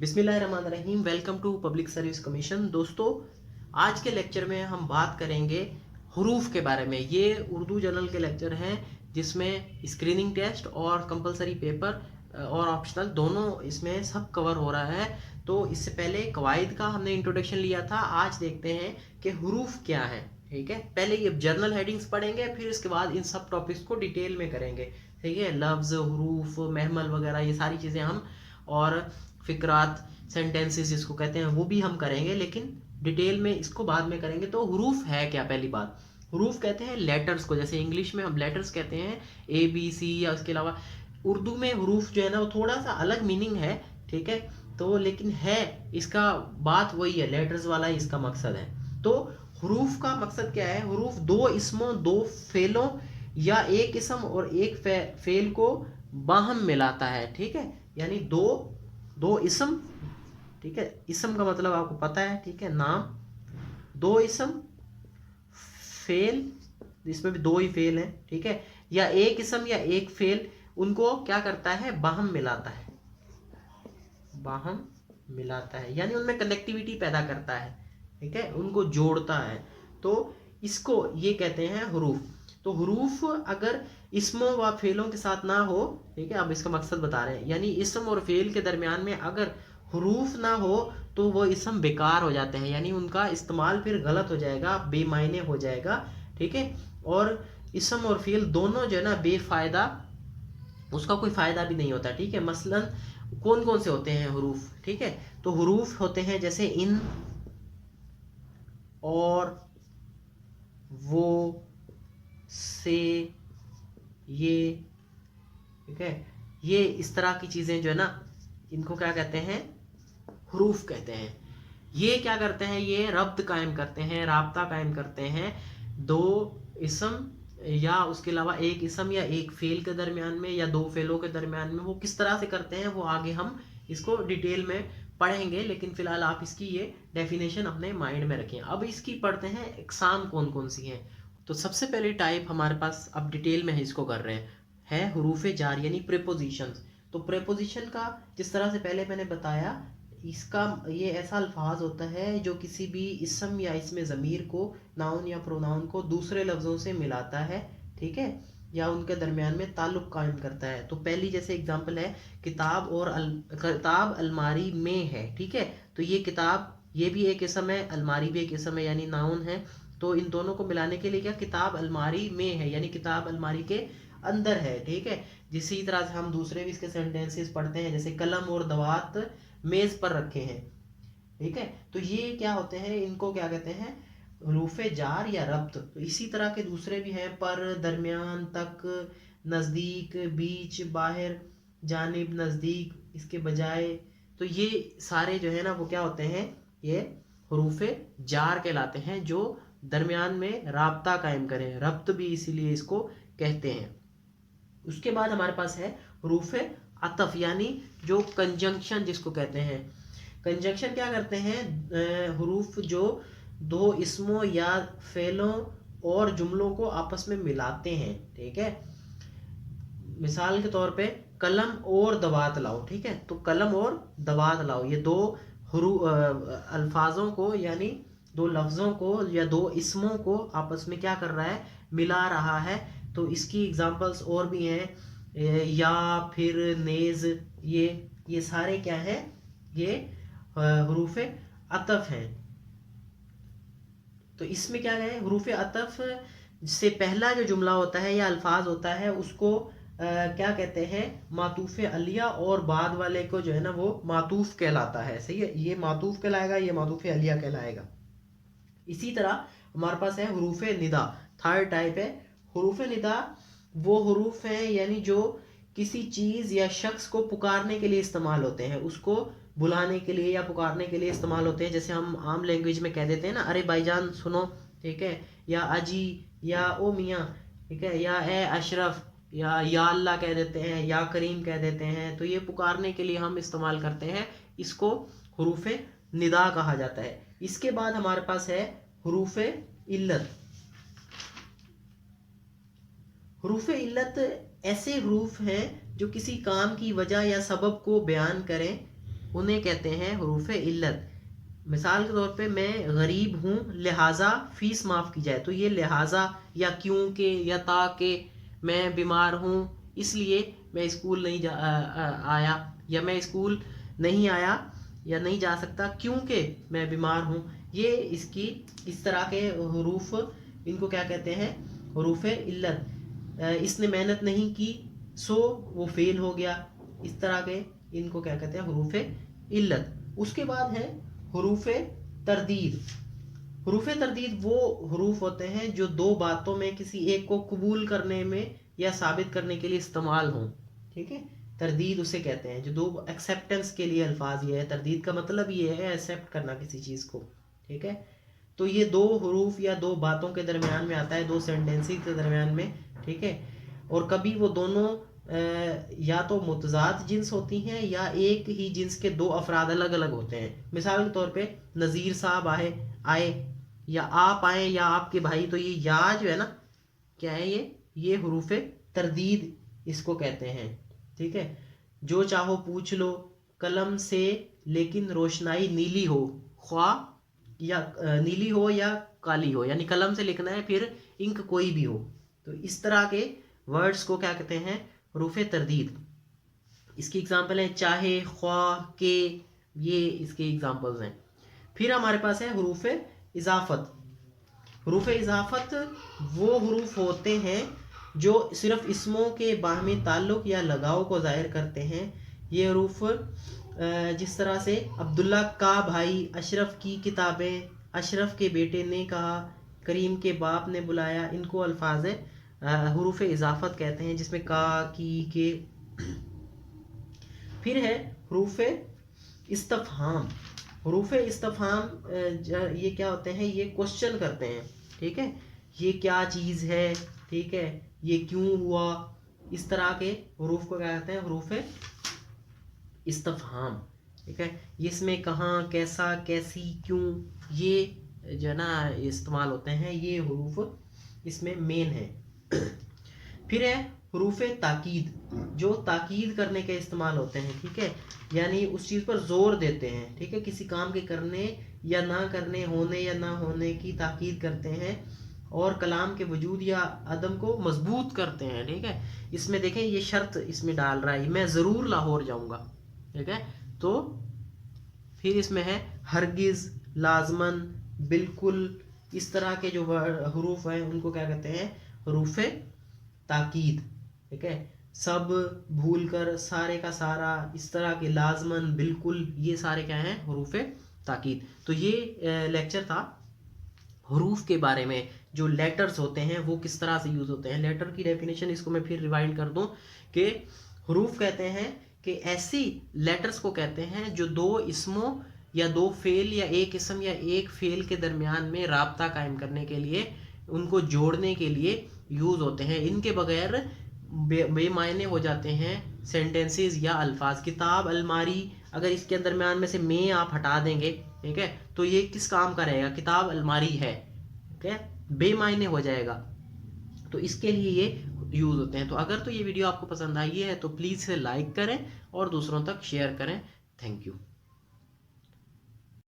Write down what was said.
बिस्मिल्लाहिर्रहमानिर्रहीम। Welcome to public service commission. दोस्तों, आज के लेक्चर में हम बात करेंगे हरूफ के बारे में। ये उर्दू जर्नल के लेक्चर हैं जिसमें स्क्रीनिंग टेस्ट और कंपलसरी पेपर और ऑप्शनल दोनों इसमें सब कवर हो रहा है। तो इससे पहले कवायद का हमने इंट्रोडक्शन लिया था। आज देखते हैं कि हरूफ क्या है। ठीक है, पहले ये जर्नल हेडिंग्स पढ़ेंगे, फिर इसके बाद इन सब टॉपिक्स को डिटेल में करेंगे। ठीक है, लफ्ज़, हरूफ, महमल वगैरह ये सारी चीज़ें हम, और फिक्रात, सेंटेंसेस जिसको कहते हैं, वो भी हम करेंगे, लेकिन डिटेल में इसको बाद में करेंगे। तो हरूफ है क्या? पहली बात, हरूफ कहते हैं लेटर्स को। जैसे इंग्लिश में हम लेटर्स कहते हैं ए बी सी, या उसके अलावा उर्दू में हरूफ जो है ना वो थोड़ा सा अलग मीनिंग है। ठीक है, तो लेकिन है इसका बात वही है, लेटर्स वाला ही इसका मकसद है। तो हरूफ का मकसद क्या है? हरूफ दो इसमों, दो फेलों या एक इसम और एक फेल को बाहम मिलाता है। ठीक है, यानी दो इसम। ठीक है, इसम का मतलब आपको पता है। ठीक है, नाम, दो इसम, फेल, इसमें भी दो ही फेल है। ठीक है, या एक इसम या एक फेल, उनको क्या करता है? बाहम मिलाता है। बाहम मिलाता है यानी उनमें कनेक्टिविटी पैदा करता है। ठीक है, उनको जोड़ता है। तो इसको ये कहते हैं हरूफ। तो हरूफ अगर इसमों व फेलों के साथ ना हो, ठीक है, अब इसका मकसद बता रहे हैं, यानी इसम और फेल के दरमियान में अगर हरूफ ना हो तो वो इसम बेकार हो जाते हैं, यानी उनका इस्तेमाल फिर गलत हो जाएगा, बेमायने हो जाएगा। ठीक है, और इसम और फेल दोनों जो है ना बेफायदा, उसका कोई फायदा भी नहीं होता। ठीक है, मसलन कौन कौन से होते हैं हरूफ? ठीक है, तो हरूफ होते हैं जैसे इन और, वो, से, ये। ठीक है, ये इस तरह की चीजें जो है ना, इनको क्या कहते हैं? हरूफ कहते हैं। ये क्या करते हैं? ये रब्त कायम करते हैं, राब्ता कायम करते हैं दो इसम या उसके अलावा एक इसम या एक फेल के दरमियान में, या दो फेलों के दरमियान में। वो किस तरह से करते हैं वो आगे हम इसको डिटेल में पढ़ेंगे, लेकिन फिलहाल आप इसकी ये डेफिनेशन अपने माइंड में रखें। अब इसकी पढ़ते हैं इकसाम कौन कौन सी हैं। तो सबसे पहले टाइप हमारे पास, अब डिटेल में इसको कर रहे हैं, है हरूफ जार यानी प्रीपोजिशंस। तो प्रीपोजिशन का जिस तरह से पहले मैंने बताया, इसका ये ऐसा अल्फाज होता है जो किसी भी इसम या इसमें ज़मीर को, नाउन या प्रोनाउन को दूसरे लफ्ज़ों से मिलाता है। ठीक है, या उनके दरमियान में ताल्लुक़ कायम करता है। तो पहली जैसे एग्जांपल है, किताब और किताब अलमारी में है। ठीक है, तो ये किताब, ये भी एक इसम है, अलमारी भी एक इसम है, यानी नाउन है। तो इन दोनों को मिलाने के लिए क्या, किताब अलमारी में है, यानी किताब अलमारी के अंदर है। ठीक है, इसी तरह से हम दूसरे भी इसके सेंटेंसेस पढ़ते हैं, जैसे कलम और दवात मेज पर रखे हैं। ठीक है, तो ये क्या होते हैं? इनको क्या कहते हैं? हरूफ जार या रब्त। तो इसी तरह के दूसरे भी हैं, पर, दरमियान, तक, नज़दीक, बीच, बाहर, जानिब, नज़दीक, इसके बजाय। तो ये सारे जो है ना वो क्या होते हैं? ये हरूफ जार कहलाते हैं, जो दरमियान में राब्ता कायम करें। रब्त भी इसीलिए इसको कहते हैं। उसके बाद हमारे पास है हरूफ अतफ, यानी जो कंजंक्शन जिसको कहते हैं। कंजंक्शन क्या करते हैं? हरूफ जो दो इसमों या फेलों और जुमलों को आपस में मिलाते हैं। ठीक है, मिसाल के तौर पे कलम और दवात लाओ। ठीक है, तो कलम और दवात लाओ, ये दो अल्फाजों को, यानी दो लफ्ज़ों को या दो इसमों को आपस में क्या कर रहा है? मिला रहा है। तो इसकी एग्जांपल्स और भी हैं, या फिर नेज, ये सारे क्या है? ये हरूफ अतफ हैं। तो इसमें क्या है? हरूफ अतफ से पहला जो जुमला होता है या अल्फाज होता है उसको क्या कहते हैं? मातूफ अलिया, और बाद वाले को जो है ना वो मातूफ कहलाता है। सही है, ये मातूफ कहलाएगा, ये मातूफ अलिया कहलाएगा। इसी तरह हमारे पास है हरूफ निदा, थर्ड टाइप है। हरूफ निदा वो हरूफ हैं यानी जो किसी चीज़ या शख्स को पुकारने के लिए इस्तेमाल होते हैं, उसको बुलाने के लिए या पुकारने के लिए इस्तेमाल होते हैं। जैसे हम आम लैंग्वेज में कह देते हैं ना, अरे भाईजान सुनो। ठीक है, या अजी, या ओ मियाँ। ठीक है, या ए अशरफ, या अल्लाह कह देते हैं, या करीम कह देते हैं। तो ये पुकारने के लिए हम इस्तेमाल करते हैं, इसको हरूफ निदा कहा जाता है। इसके बाद हमारे पास है हरूफ इल्लत। हरूफ इल्लत ऐसे हरूफ हैं जो किसी काम की वजह या सबब को बयान करें। उन्हें कहते हैं हरूफ इल्लत। मिसाल के तौर पे मैं गरीब हूँ लिहाजा फीस माफ़ की जाए, तो ये लिहाजा या क्योंकि या ताकि, मैं बीमार हूँ इसलिए मैं स्कूल नहीं आया, या मैं स्कूल नहीं आया या नहीं जा सकता क्योंकि मैं बीमार हूँ। ये इसकी इस तरह के हरूफ, इनको क्या कहते हैं, हरूफ इल्लत। इसने मेहनत नहीं की सो वो फेल हो गया, इस तरह के इनको क्या कहते हैं, हरूफ इल्लत। उसके बाद है हरूफ तरदीद। हरूफ तरदीद वो हरूफ होते हैं जो दो बातों में किसी एक को कबूल करने में या साबित करने के लिए इस्तेमाल हों, ठीक है, तरदीद उसे कहते हैं। जो दो एक्सेप्टेंस के लिए अल्फाज ये है, तरदीद का मतलब ये है एक्सेप्ट करना किसी चीज़ को, ठीक है। तो ये दो हरूफ या दो बातों के दरमियान में आता है, दो सेंटेंसेस के दरमियान में, ठीक है। और कभी वो दोनों या तो मुतजाद जिन्स होती हैं या एक ही जिन्स के दो अफराद अलग अलग होते हैं। मिसाल के तौर पे नज़ीर साहब आए या आप आए या आपके भाई, तो ये या जो है ना, क्या है ये हरूफ तरदीद इसको कहते हैं, ठीक है। जो चाहो पूछ लो कलम से लेकिन रोशनाई नीली हो, ख्वा या नीली हो या काली हो, यानी कलम से लिखना है फिर इंक कोई भी हो। तो इस तरह के वर्ड्स को क्या कहते हैं, हरूफ तरदीद। इसकी एग्जांपल है चाहे, ख्वाह, के, ये इसके एग्जांपल्स हैं। फिर हमारे पास है हरूफ इजाफत। हरूफ इजाफत वो हरूफ होते हैं जो सिर्फ इसमों के बाहमी ताल्लुक या लगाव को ज़ाहिर करते हैं। ये हरूफ जिस तरह से अब्दुल्ला का भाई, अशरफ की किताबें, अशरफ के बेटे ने कहा, करीम के बाप ने बुलाया, इनको अल्फाज हरूफ इजाफत कहते हैं, जिसमें का, की, के। फिर है हरूफ इस्तफहाम। हरूफ इस्तफहाम ये क्या होते हैं, ये क्वेश्चन करते हैं, ठीक है, ये क्या चीज़ है, ठीक है, ये क्यों हुआ, इस तरह के हरूफ को क्या कहते हैं, हरूफ इस्तफहाम, ठीक है। इसमें कहाँ, कैसा, कैसी, क्यों, ये जो है ना इस्तेमाल होते हैं, ये हरूफ इसमें मेन है। फिर है हरूफ ताकीद, जो ताकीद करने के इस्तेमाल होते हैं, ठीक है, यानी उस चीज़ पर जोर देते हैं, ठीक है, किसी काम के करने या ना करने, होने या ना होने की ताकीद करते हैं, और कलाम के वजूद या अदम को मजबूत करते हैं, ठीक है। इसमें देखें ये शर्त इसमें डाल रहा है, मैं ज़रूर लाहौर जाऊंगा, ठीक है। तो फिर इसमें है हरगिज़, लाजमन, बिल्कुल, इस तरह के जो हरूफ हैं उनको क्या कहते हैं, हरूफ ताकीद, ठीक है। सब, भूल कर, सारे का सारा, इस तरह के लाजमन, बिल्कुल, ये सारे क्या हैं, हरूफ ताकीद। तो ये लेक्चर था हरूफ के बारे में, जो लेटर्स होते हैं वो किस तरह से यूज़ होते हैं। लेटर की डेफिनेशन इसको मैं फिर रिवाइंड कर दूं कि हरूफ कहते हैं कि ऐसी लेटर्स को कहते हैं जो दो इसमों या दो फेल या एक इसम या एक फेल के दरमियान में राब्ता कायम करने के लिए, उनको जोड़ने के लिए यूज़ होते हैं। इनके बगैर बेमायने हो जाते हैं सेंटेंसेस या अल्फाज। किताब, अलमारी, अगर इसके दरमियान में से में आप हटा देंगे, ठीक है, तो ये किस काम का रहेगा, किताब अलमारी है, ठीक है, बेमायने हो जाएगा। तो इसके लिए ये यूज़ होते हैं। तो अगर तो ये वीडियो आपको पसंद आई है तो प्लीज़ इसे लाइक करें और दूसरों तक शेयर करें। Thank you.